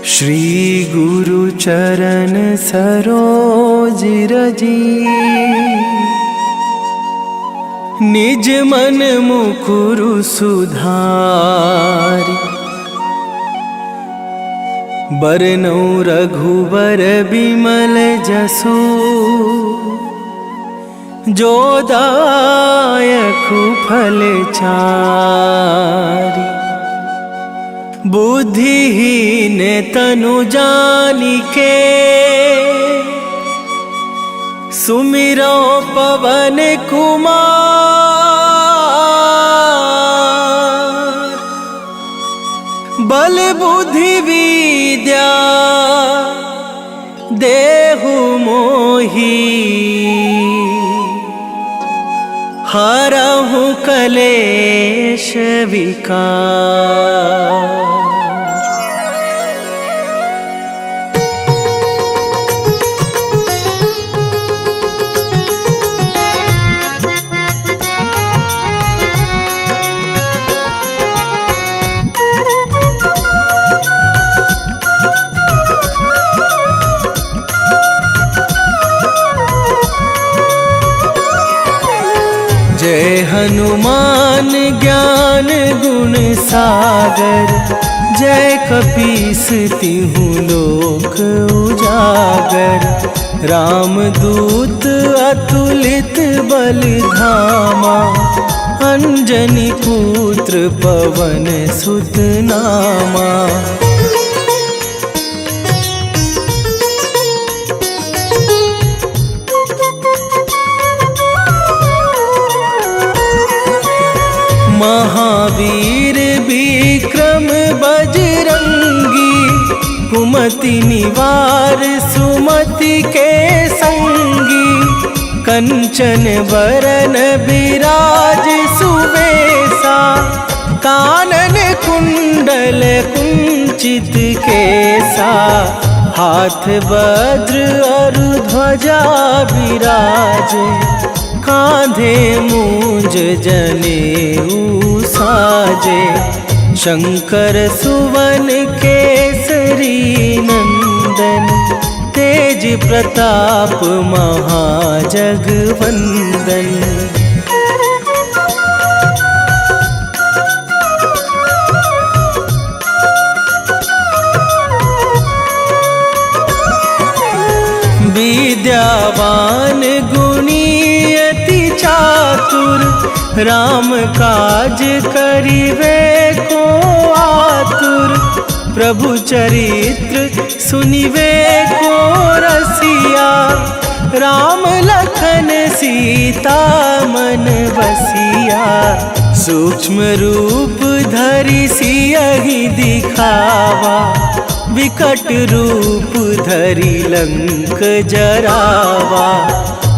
श्री गुरु चरण सरोज रजी, निज मन मुकुरु सुधारि। बरनउँ रघुबर बिमल जसु, जो दायकु फल चारि। बुद्धिहीन तनु जानिके, सुमिरो पवन कुमार। बल बुद्धि विद्या देहु मोहि, हरहु कलेश विकार। जय हनुमान ज्ञान गुण सागर, जय कपीस तिहु लोक उजागर। रामदूत अतुलित बल धामा, अंजनी पुत्र पवन सुत नामा। महावीर विक्रम बजरंगी, कुमति निवार सुमति के संगी। कंचन बरन बिराज सुबेसा, कानन कुंडल कुंचित केसा। हाथ वज्र और ध्वजा विराजे, कांधे मूंज जनेऊ साजे। शंकर सुवन केसरी नंदन, तेज प्रताप महाजगवंदन। विद्यावान गुणी अति चातुर, राम काज करिवे को आतुर। प्रभु चरित्र सुनिवे को रसिया, राम लखन सीता मन बसिया। सूक्ष्म रूप धरि सियहि दिखावा, विकट रूप धरि लंक जरावा।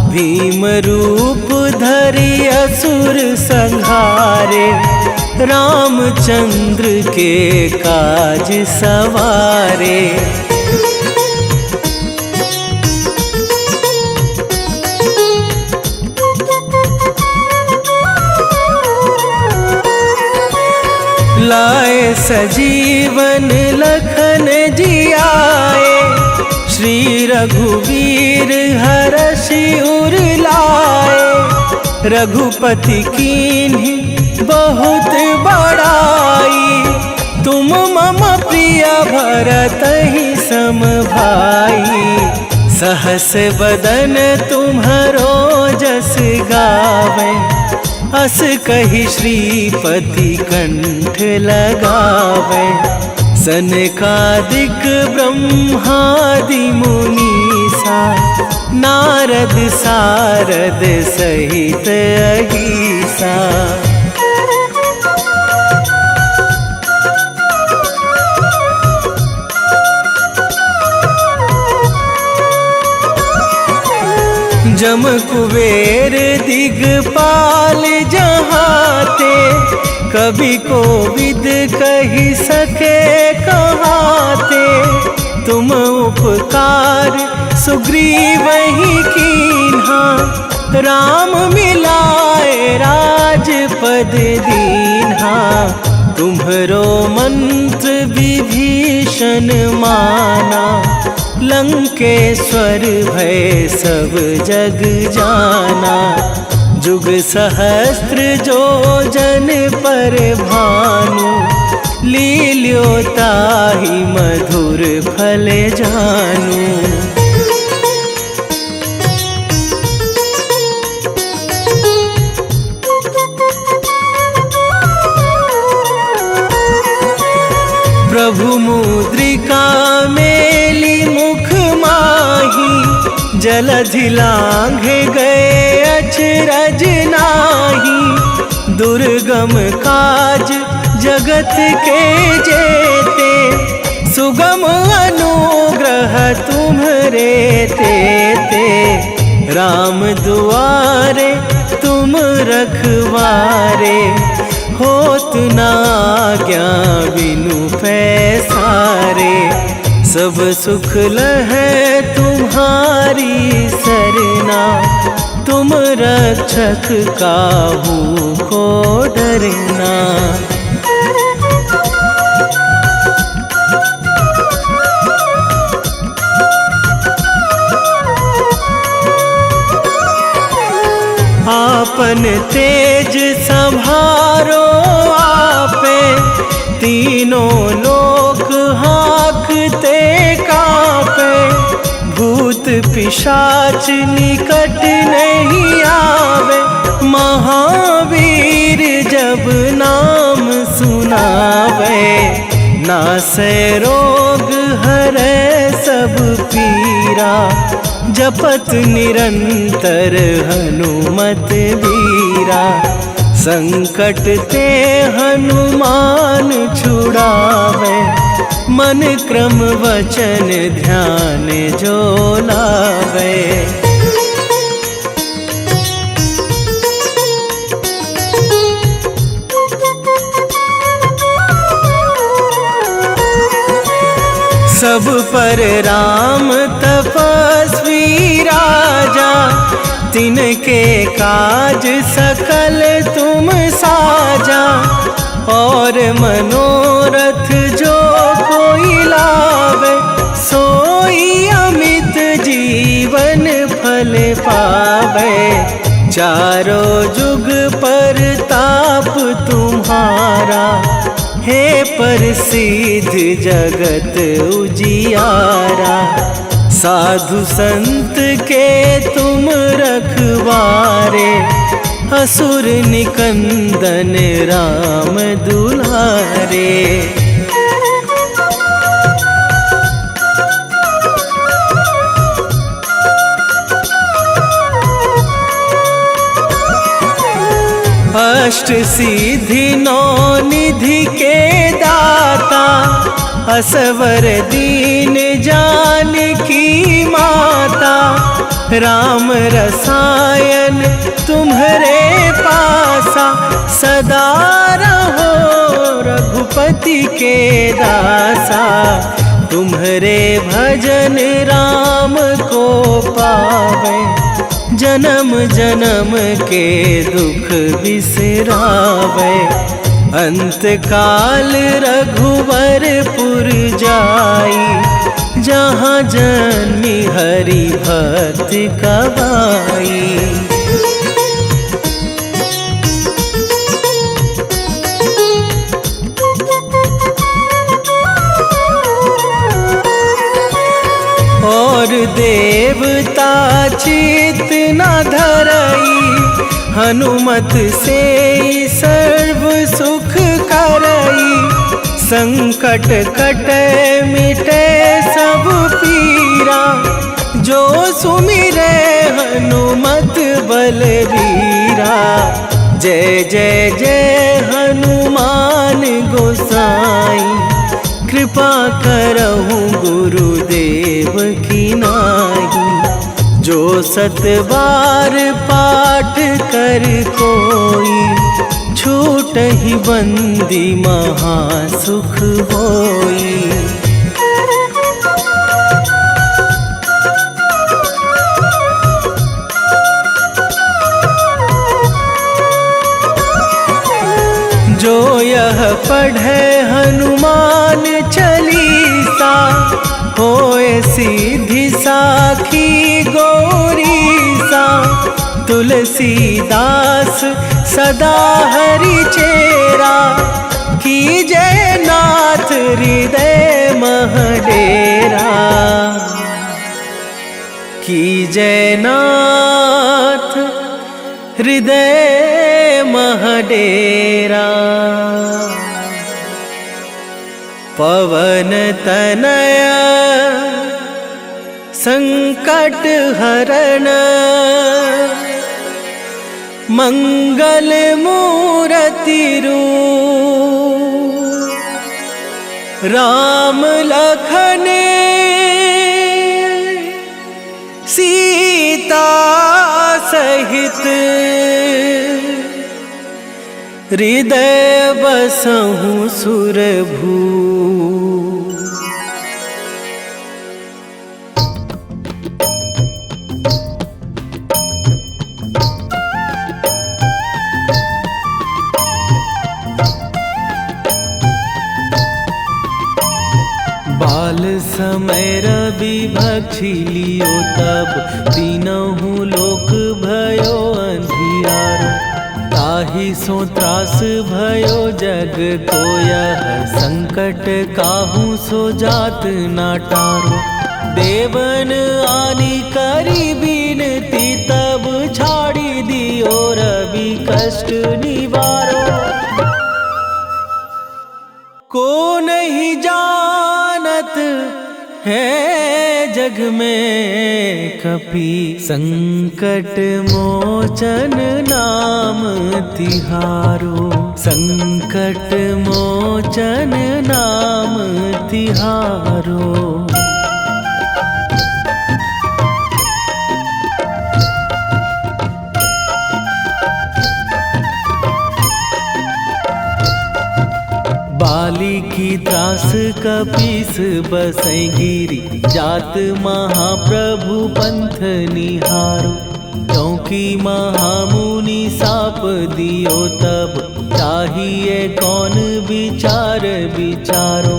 भीम रूप धरि असुर संहारे, रामचंद्र के काज सवारे। लाए सजीवन लखन जियाए, श्री रघुवीर हरषि उर लाए। रघुपति कीन्ही बहुत बड़ाई, तुम मम प्रिय भरतहि सम भाई। सहस बदन तुम्हरो जस गावे, अस कहि श्रीपति कंठ लगावे। सनकादिक ब्रह्मादि मुनीसा, नारद सारद सहित अहिसा। जम कुबेर दिगपाल जहाते, कभी कोविद कहि सके कहाते। तुम उपकार सुग्रीवहि कीन्हा, राम मिलाए राजपद दीन्हा। तुम्हरो मंत्र विभीषण माना, लंकेश्वर भय सब जग जाना। जुग सहस्त्र जो जन पर भानु, लील्यो ताहि मधुर फल जानू। प्रभु मुद्रिका मेली मुख माही, जलधि लांघे गए अचरज नाही। दुर्गम काज जगत के जेते, सुगम अनुग्रह तुम्हरे तेते। राम दुआरे तुम रखवारे, होत न आज्ञा बिनु पैसारे। सब सुख लहै तुम्हारी सरना, तुम रक्षक काहू को डरना। आपन तेज संभारो आपे, तीनों लोक हाँकते कांपे। भूत पिशाच निकट नहीं आवे, महावीर जब नाम सुनावे। नासै रोग हरै सब पीरा, जपत निरंतर हनुमत वीरा। संकट ते हनुमान छुड़ावे, मन क्रम वचन ध्यान जो लावे। सब पर राम तपस्वी राजा, तिनके काज सकल तुम साजा। और मनोरथ जो कोई लावे, सोई अमित जीवन फल पावे। चारों जुग पर ताप तुम्हारा, हे प्रसिद्ध जगत उजियारा। साधु संत के तुम रखवारे, असुर निकंदन राम दुलारे। अष्ट सिद्धि नौ निधि के दाता, असवर दीन जानकी माता। राम रसायन तुम्हरे पासा, सदा रहो रघुपति के दासा। तुम्हरे भजन राम को पावे, जन्म जन्म के दुख बिसरावे। अंत काल रघुवरपुर जाई, जहाँ जन्मी हरि भक्त कहाई। और देवता चित न धरई, हनुमत से सर्व सुख करई। संकट कटे मिटे सब पीरा, जो सुमिरे हनुमत बलबीरा। जय जय जय हनुमान गोसाई, कृपा करहु गुरुदेव की नाई। जो सत बार पाठ कर कोई, छूटहि बंदी महासुख होई। जो यह पढ़ हनुमान चालीसा, होए सीधी साखी गौरीसा। तुलसीदास सदा हरि चेरा, कीजे नाथ हृदय मह डेरा। कीजे नाथ हृदय मह डेरा। पवन तनय संकट हरण, मंगल मूरति रूप। राम लखन सीता सहित, हृदय बसहु सुरभू। बाल समय रवि भक्षी लियो तब, तीनहु लोक भयो अंधियारो। ताहि सो त्रास भयो जग को यह, संकट काहू सो जात ना टारो। देवन आनी करी बिनती, तब छाड़ी दियो रवि कष्ट निवारो। को नहीं जानत है जग में कपि, संकट मोचन नाम तिहारो। संकट मोचन नाम तिहारो। बाली की त्रास कपीस बसै गिरी, जात महाप्रभु पंथ निहारो। क्योंकि महामुनि साप दियो तब, चाहिए कौन विचार विचारो।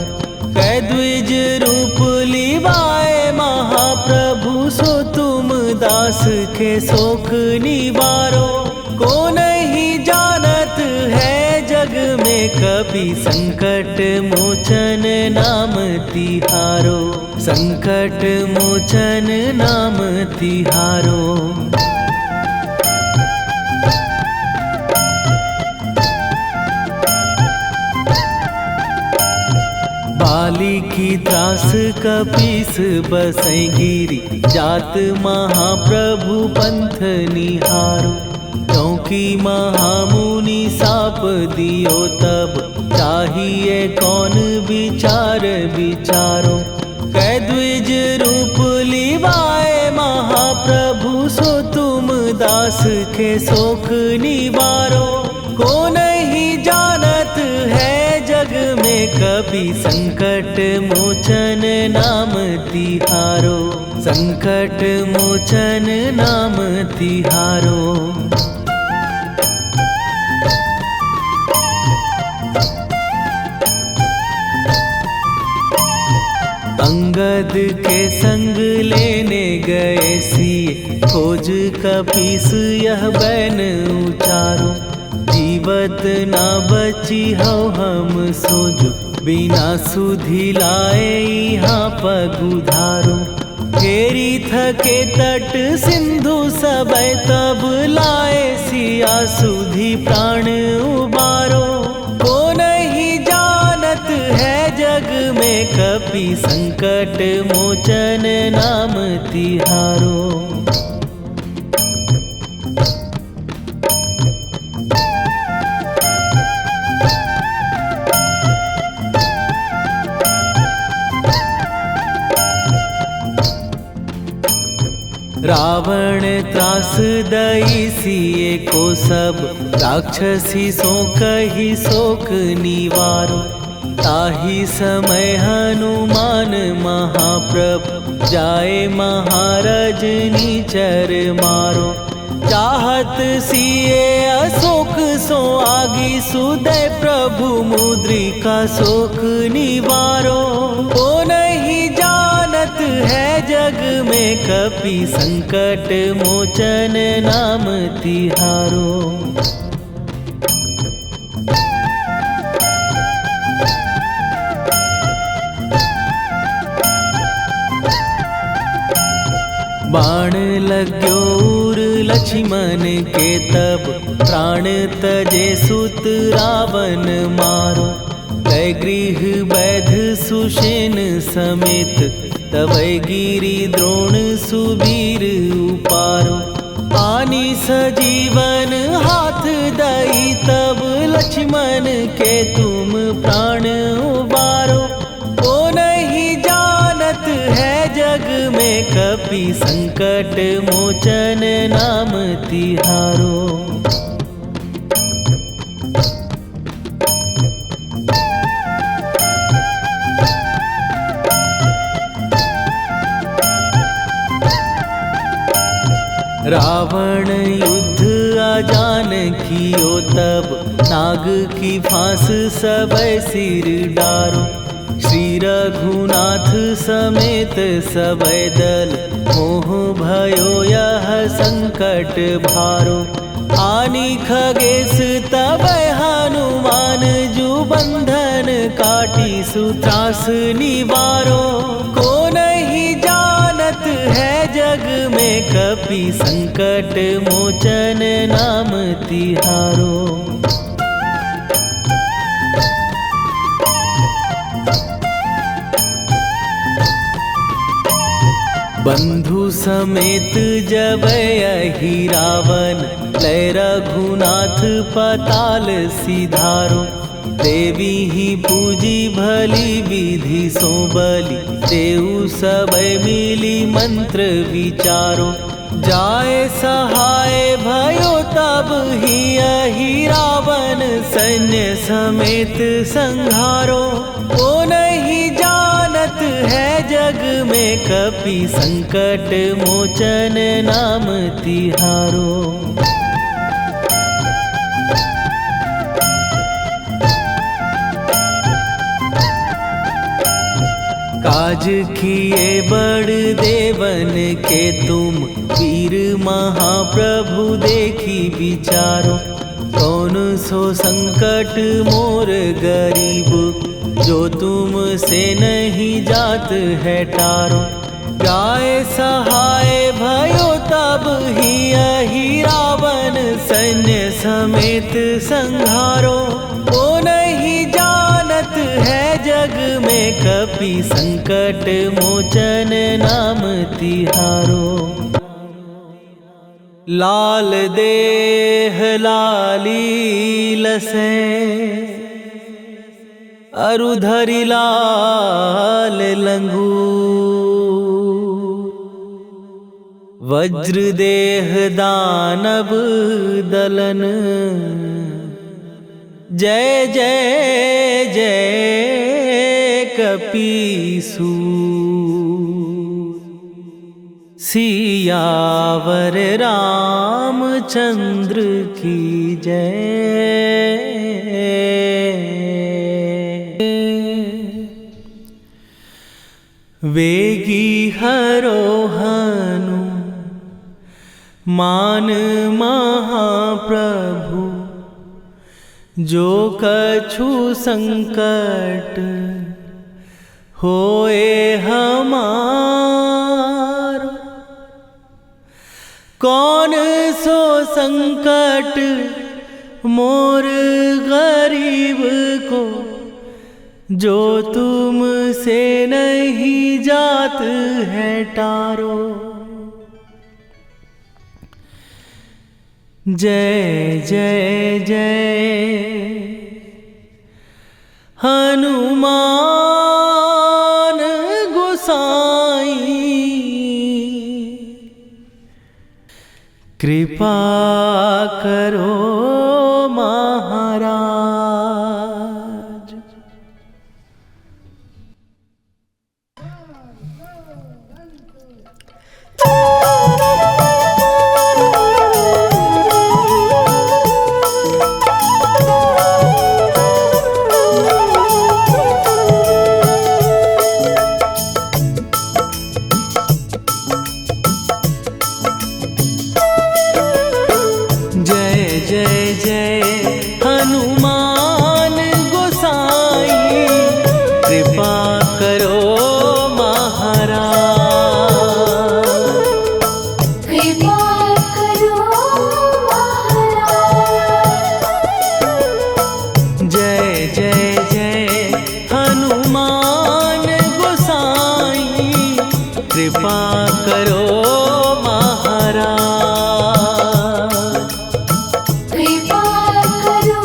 कै द्विज रूप लिवाए महाप्रभु, सो तुम दास के शोक निवारो। को नहीं जानत है जग में कपि, संकट मोचन नाम तिहारो। संकट मोचन नाम तिहारो। बाली की त्रास कपीस बसै गिरी, जात महाप्रभु पंथ निहारो। क्योंकि महामुनि साप दियो तब, चाहिए कौन विचार विचारो। कै द्विज रूप लिवाए महाप्रभु, सो तुम दास के शोक निवारो। को नहीं जानत है जग में कपि, संकट मोचन नाम तिहारो। संकट मोचन नाम तिहारो। अंगद के संग लेने गए सिए, खोज कपीस यह बैन उचारो। जीवत ना बची हो हम सोजो, बिना सुधि लाए यहाँ पगुधारो। फेरी थके तट सिंधु सबे, तब लाए सिया सुधि प्राण उबारो। को नहीं जानत है जग में कपि, संकट मोचन नाम तिहारो। रावण त्रास दई सिए को सब, राक्षसी सो कही शोक निवारो। ताहि समय हनुमान महाप्रभु, जाए महाराज निचर मारो। चाहत सिए अशोक सो आगी सुदय प्रभु मुद्रिका शोक निवारो। ओ नहीं जानत है जग में कपि संकट मोचन नाम तिहारो। बाण लग्यो उर लक्ष्मण के तब प्राण तजे सुत रावण मारो। कै गृह वैध सुषेण समेत तवै गिरि द्रोण सुबीर उपारो। आनी सजीवन हाथ दई तब लक्ष्मण के तुम प्राण उबारो। ओ नहीं जानत है जग में कपि संकट मोचन नाम तिहारो। रावण युद्ध आजान कियो तब नाग की फांस सबै सिर डारो। श्री रघुनाथ समेत सबै दल मोह भयो यह संकट भारो। आनी खगेश तबै हनुमान जु बंधन काटी सुत्रास निवारो। को नहीं जानत है जग में कपि संकट मोचन नाम तिहारो। बंधु समेत जबै अहि रावण लय रघुनाथ पताल सिधारो। देवी ही पूजी भली विधि सो बलि देऊ सबै मिली मंत्र विचारो। जाय सहाय भयो तब ही अहि रावण सैन्य समेत संहारो। ओ नहीं जानत है जग में कपि संकट मोचन नाम तिहारो। काज किए बड़ देवन के तुम वीर महाप्रभु देखी विचारो। कौन सो संकट मोर गरीब जो तुम से नहीं जात है टारो। जाय सहाय भयो तब ही अहि रावण सैन्य समेत संहारो। ओ नहीं जानत है जग में कपि संकट मोचन नाम तिहारो। लाल देह लाली लसे अरुधरि लाल लंगूर। वज्र देह दानव दलन जय जय जय कपीसूर। सियावर रामचंद्र की जय। वेगी हरोहनु मान महाप्रभु जो कछु संकट होए हमार। कौन सो संकट मोर गरीब को जो तुम से नहीं जात है टारो। जय जय जय हनुमान गोसाई। कृपा करो महाराज। कृपा करो महाराज। कृपा करो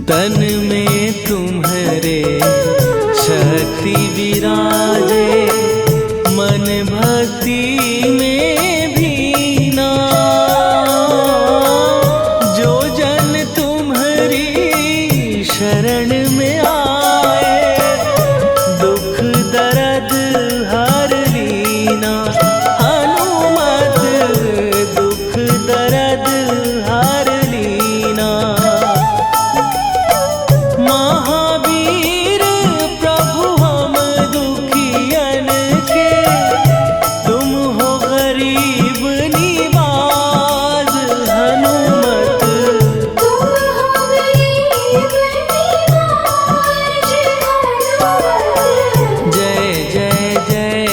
तन में तुम्हारे शक्ति विराजे, मन भक्ति में भीना। जो जन तुम्हारी शरण में आए, दुख दर्द हर लीना। हनुमत दुख दर्द हर लीना। महावीर प्रभु हम दुखियन के, तुम हो गरीब निवाज। हनुमत तुम हो गरीब निवाज। जय जय जय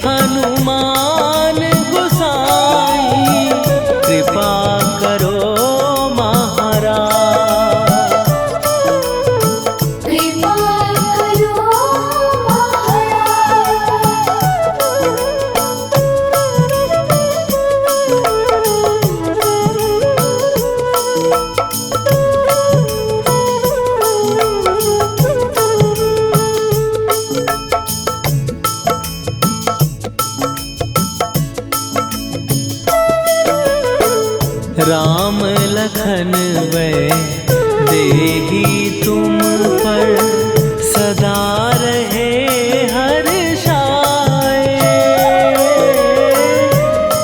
हनुमान गोसाई, कृपा करो महाराज। कृपा करो राम लखन वै देही तुम पर, सदा रहे हर्षाए।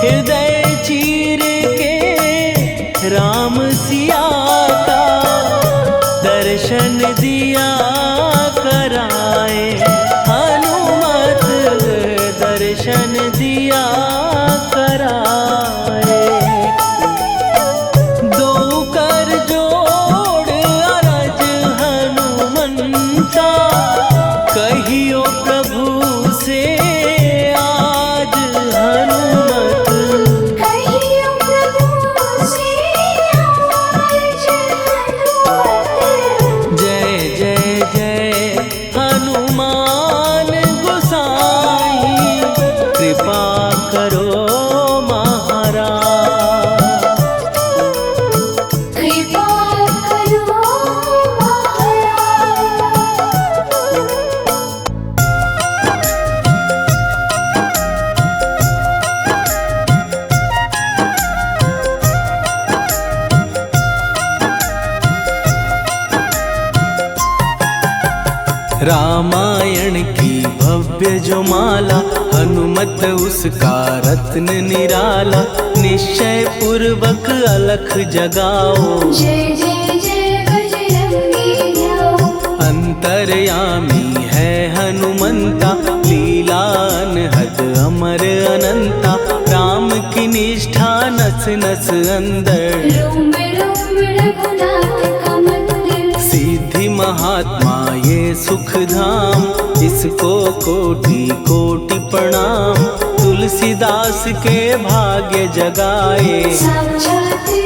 हृदय चीर के राम सिया का, दर्शन दिया कराए। हनुमत दर्शन दिया कराए। दो कर जोड़ अरज हनुमंता, कहियो प्रभु से आज। हनुमत कहियो प्रभु से आज। हनुमत जय जय जय हनुमान गोसाई, कृपा करो महाराज। कृपा करो रामायण की भव्य जो माला, हनुमत उसका रत्न निराला। निश्चय पूर्वक अलख जगाओ, जय जय जय बजरंगी जाओ। अंतर्यामी है हनुमंता, लीला अनहद अमर अनंता। राम की निष्ठा नस नस अंदर, रोम रोम रघुनाथ का मंदिर। सिद्धि महात्मा ये सुख धाम, इसको कोटि कोटि प्रणाम। तुलसीदास के भाग्य जगाए, साक्षात के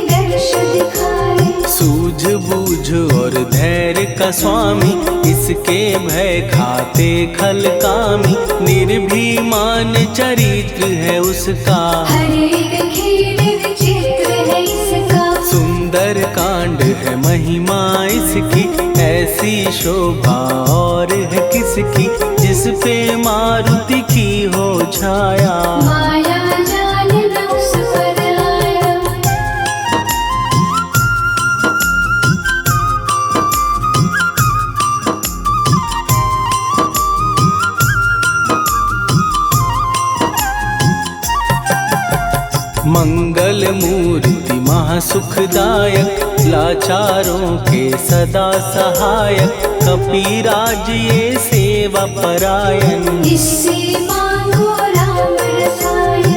दर्श दिखाए। सूझ बूझ और धैर्य का स्वामी, इसके भय खाते खल कामी। निर्भीमान चरित्र है उसका, हर एक खेल विचित्र है इसका। सुंदर कांड है महिमा इसकी, ऐसी शोभा और है किसकी। जिस पे मारुति की हो छाया, माया जाल न उस पर आया। मंगल मूर्ति महासुखदायक, लाचारों के सदा सहायक। कपीराज ये सेवा परायण, इससे मांगो राम रसायन।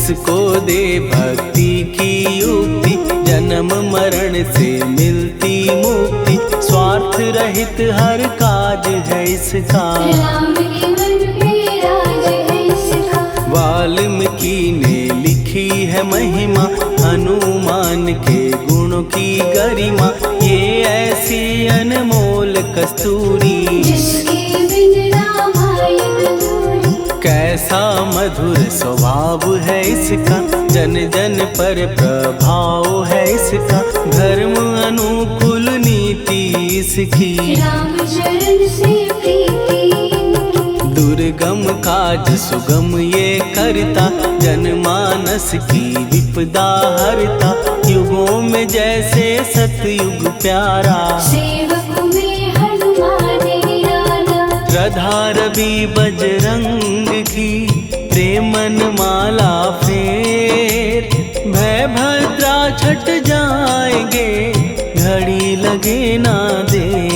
जिसको दे भक्ति की युक्ति, जन्म मरण से मिलती मुक्ति। स्वार्थ रहित हर काज है इसका, राम के मन पे राज है इसका। वाल्मीकि ने लिखी है महिमा, हनुमान के गुणों की गरिमा। ये ऐसी अनमोल कस्तूरी, जिसके बिन रामायण अधूरी। कैसा मधुर स्वभाव है इसका, जन जन पर प्रभाव है इसका। धर्म अनुकूल नीति इसकी, राम चरण से प्रीति इनकी। दुर्गम काज सुगम ये करता, जनमानस की विपदा हरता। युगों में जैसे सतयुग प्यारा, सेवक में हनुमान निराला। श्रद्धा रवि बजरंग की, प्रेमन माला फेर। भय भद्रा छट जाएंगे, घड़ी लगे ना देर।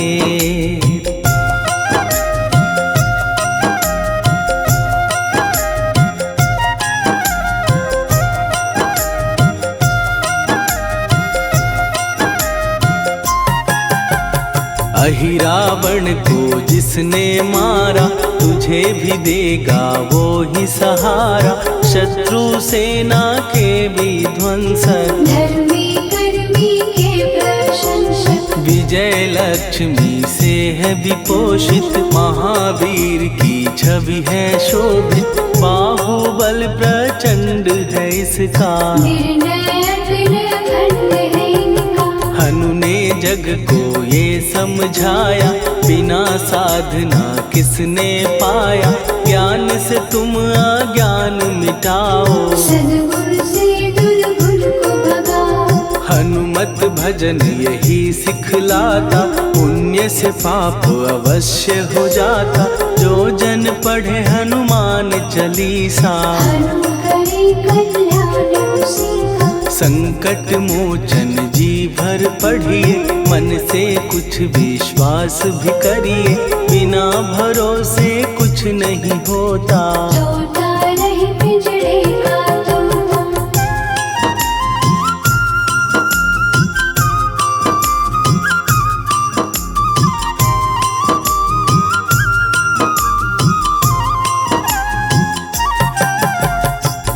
अहि रावण को जिसने मारा, तुझे भी देगा वो ही सहारा। शत्रु सेना के विध्वंसक, धर्मी कर्मी के प्रशंसक। विजय लक्ष्मी से है विपोषित, महावीर की छवि है शोभित। बाहुबल प्रचंड है इसका, निर्णय अखंड है इनका। हनु ने जग को ये समझाया, बिना साधना किसने पाया। ज्ञान से तुम अज्ञान मिटाओ, सद्गुण से दुर्गुण को भगाओ। हनुमत भजन यही सिखलाता, पुण्य से पाप अवश्य हो जाता। जो जन पढ़े हनुमान चालीसा, हनु करे कल्याण उसी का। संकट मोचन जी भर पढ़िए, मन से कुछ विश्वास भी करिए। बिना भरोसे कुछ नहीं होता, तोता रहे पिंजड़े का तोता।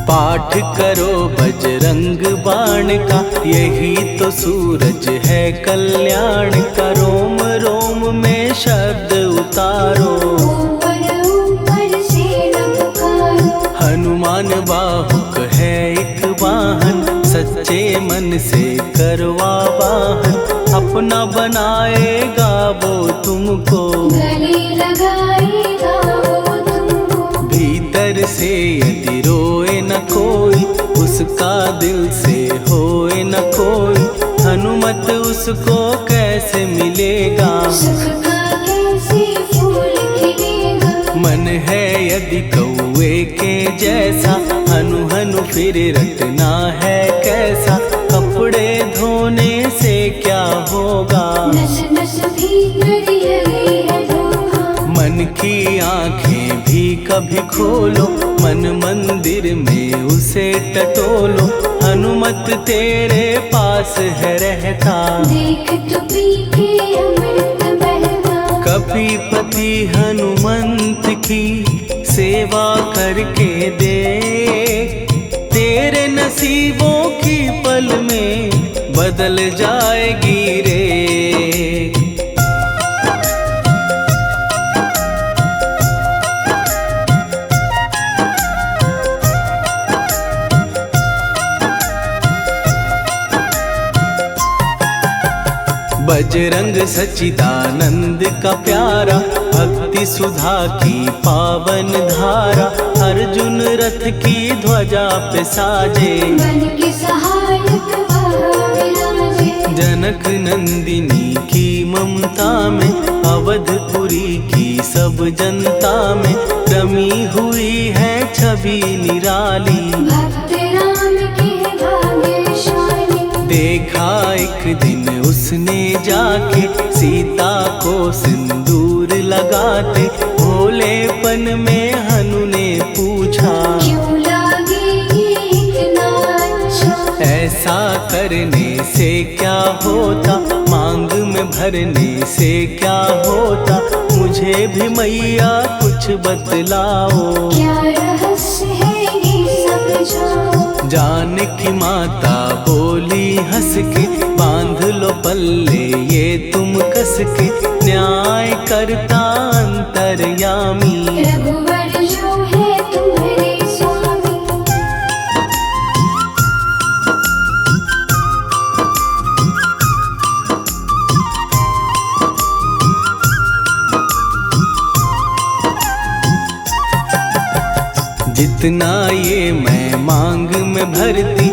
पाठ करो बजरंग बाण का, यही तो सूरज है कल्याण का। रोम रोम में शब्द उतारो, ऊपर ऊपर से न पुकारो। हनुमान बाहुक है एक वाहन, सच्चे मन से करवा वाहन। अपना बनाएगा वो तुमको, गले लगाएगा वो तुमको। भीतर से यदि रोए न कोई, उसका दिल से होए न कोई। हनुमत उसको कैसे मिलेगा, सुख का कैसे फूल खिलेगा। मन है यदि कौवे के जैसा, हनु हनु फिर रटना है कैसा। कपड़े धोने से क्या होगा, नस नस भीतर यही है धोखा। मन की आंखें भी कभी खोलो, मन मंदिर में उसे टटोलो। हनुमत तेरे पास है रहता, देख तो पी के अमृत बहता। कपीपति हनुमंत की सेवा करके देख। तेरे नसीबों की पल में बदल जाएगी रे। बजरंग सच्चिदानंद का प्यारा, भक्ति सुधा की पावन धारा। अर्जुन रथ की ध्वजा पे साजे, बन के सहायक वह विराजे। जनक नंदिनी की ममता में, अवधपुरी की सब जनता में। रमी हुई है छवि निराली, भक्त राम के भाग्यशाली। देखा एक दिन उसने जाके, सीता को सिंदूर लगाते। भोलेपन में हनु ने पूछा, क्यों लागे ये ऐसा करने से क्या होता, मांग में भरने से क्या होता, मुझे भी मैया कुछ बतलाओ। क्या रहस्य है ये समझाओ। जानकी माता बोली हंस के, बांध लो पल्ले ये तुम कस के, न्याय करता अंतर्यामी। रघुवर जो है तुम्हारे स्वामी। जितना ये मैं मांग में भरती,